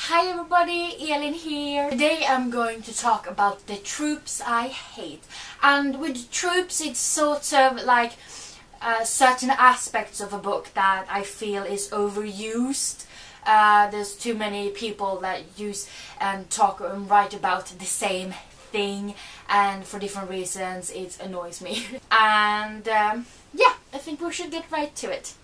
Hi everybody, Elin here. Today I'm going to talk about the tropes I hate. And with tropes it's sort of like certain aspects of a book that I feel is overused. There's too many people that use and talk and write about the same thing, and for different reasons it annoys me. And yeah, I think we should get right to it.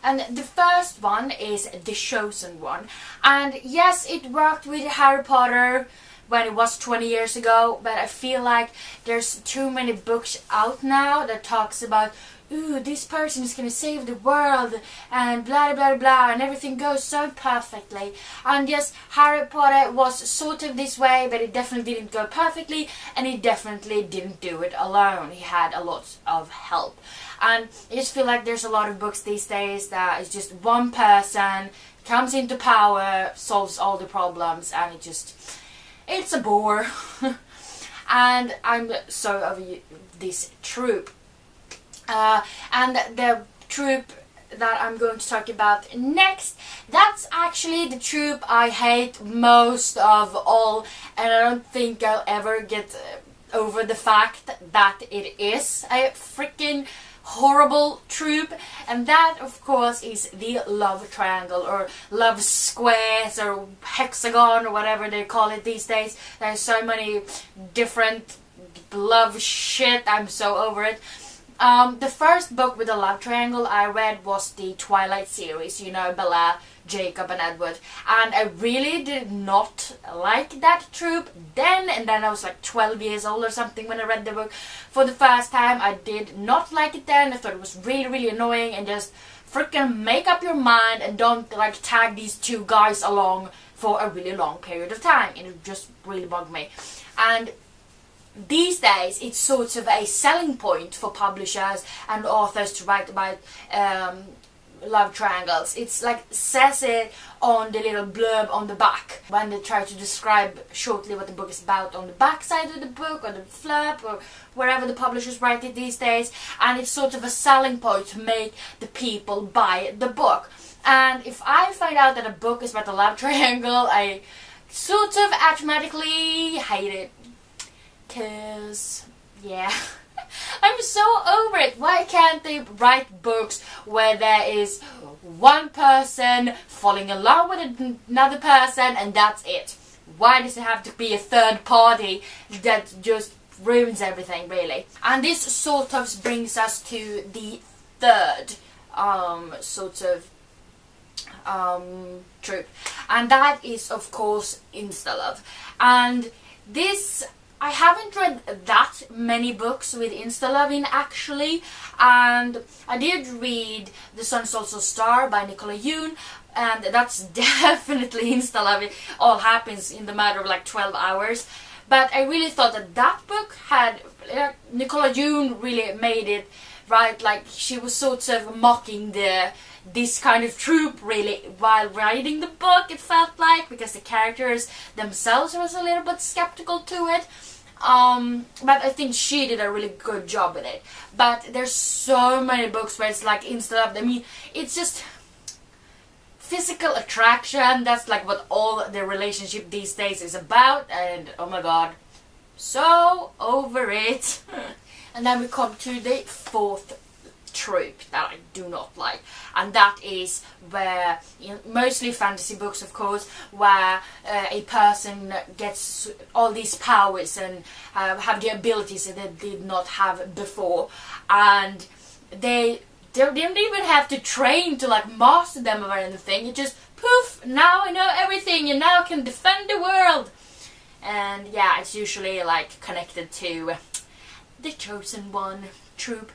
And the first one is The Chosen One. And yes, it worked with Harry Potter when it was 20 years ago, but I feel like there's too many books out now that talks about, ooh, this person is gonna save the world and blah blah blah, and everything goes so perfectly. And yes, Harry Potter was sort of this way, but it definitely didn't go perfectly, and he definitely didn't do it alone. He had a lot of help. And I just feel like there's a lot of books these days that is just one person comes into power, solves all the problems, and it's a bore. And I'm so over this trope. And the trope that I'm going to talk about next, that's actually the trope I hate most of all, and I don't think I'll ever get over the fact that it is a freaking horrible trope, and that of course is the love triangle or love squares or hexagon or whatever they call it these days. There's so many different love shit, I'm so over it. The first book with a love triangle I read was the Twilight series, you know, Bella, Jacob and Edward, and I really did not like that trope then, and then I was like 12 years old or something when I read the book for the first time. I did not like it then. I thought it was really annoying, and just freaking make up your mind and don't like tag these two guys along for a really long period of time, and it just really bugged me. And these days it's sort of a selling point for publishers and authors to write about love triangles. It's like says it on the little blurb on the back when they try to describe shortly what the book is about on the back side of the book or the flap or wherever the publishers write it these days, and it's sort of a selling point to make the people buy the book. And if I find out that a book is about a love triangle, I sort of automatically hate it. 'Cause yeah, I'm so over it. Why can't they write books where there is one person falling in love with another person and that's it? Why does it have to be a third party that just ruins everything, really? And this sort of brings us to the third trope, and that is of course insta-love. And this, I haven't read that many books with insta-love in actually, and I did read The Sun Is Also Star by Nicola Yoon, and that's definitely insta-love. It all happens in the matter of like 12 hours. But I really thought that that book had, Nicola Yoon really made it right, like she was sort of mocking this kind of trope really while writing the book, it felt like, because the characters themselves was a little bit skeptical to it. But I think she did a really good job with it. But there's so many books where it's like insta-love. I mean, it's just physical attraction. That's like what all the relationship these days is about, and oh my god, so over it. And then we come to the fourth trope that I do not like, and that is where, mostly fantasy books of course, where a person gets all these powers and have the abilities that they did not have before, and they don't even have to train to like master them or anything. It just poof, now I know everything and now I can defend the world. And yeah, it's usually like connected to The Chosen One trope.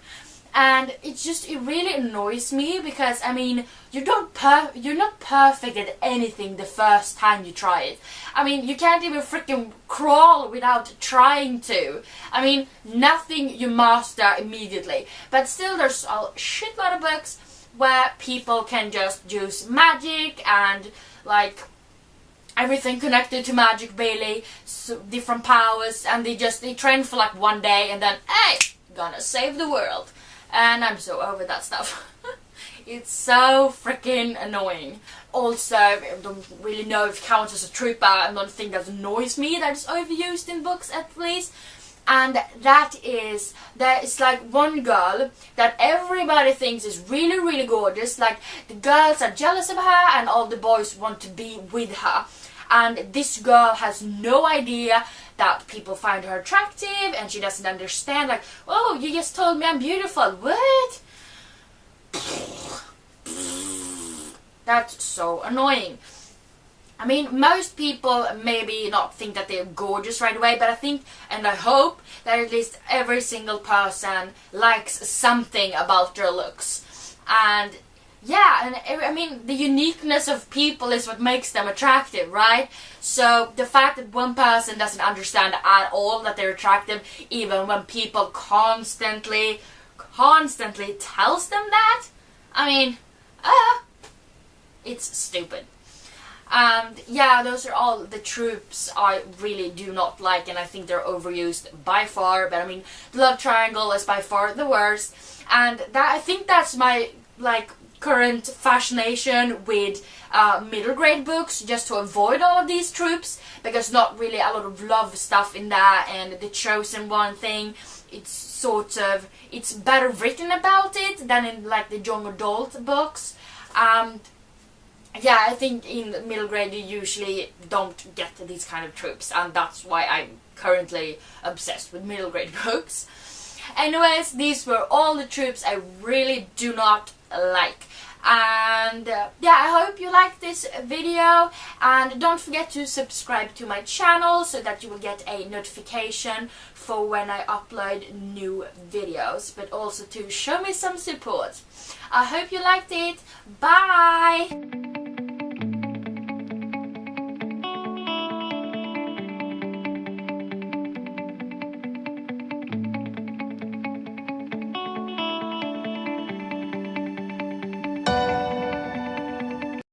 And it really annoys me, because I mean, you're not perfect at anything the first time you try it. I mean, you can't even freaking crawl without trying to. I mean, nothing you master immediately. But still, there's a shitload of books where people can just use magic and like everything connected to magic, really, so different powers, and they train for like one day and then, hey, gonna save the world. And I'm so over that stuff. It's so freaking annoying. Also, I don't really know if it counts as a trope, but another thing that annoys me that is overused in books at least. And that is, there is like one girl that everybody thinks is really, really gorgeous. Like, the girls are jealous of her and all the boys want to be with her. And this girl has no idea that people find her attractive, and she doesn't understand, like, oh, you just told me I'm beautiful. What? That's so annoying. I mean, most people maybe not think that they're gorgeous right away, but I think and I hope that at least every single person likes something about their looks. And yeah, and I mean, the uniqueness of people is what makes them attractive, right? So the fact that one person doesn't understand at all that they're attractive, even when people constantly tells them that, I mean, it's stupid. And yeah, those are all the tropes I really do not like, and I think they're overused by far. But I mean, the love triangle is by far the worst, and that, I think that's my like current fascination with middle grade books, just to avoid all of these tropes, because not really a lot of love stuff in that. And the chosen one thing, it's sort of, it's better written about it than in like the young adult books. Yeah, I think in the middle grade you usually don't get these kind of tropes, and that's why I'm currently obsessed with middle grade books. Anyways, these were all the tropes I really do not like. And yeah, I hope you liked this video, and don't forget to subscribe to my channel so that you will get a notification for when I upload new videos, but also to show me some support. I hope you liked it. Bye!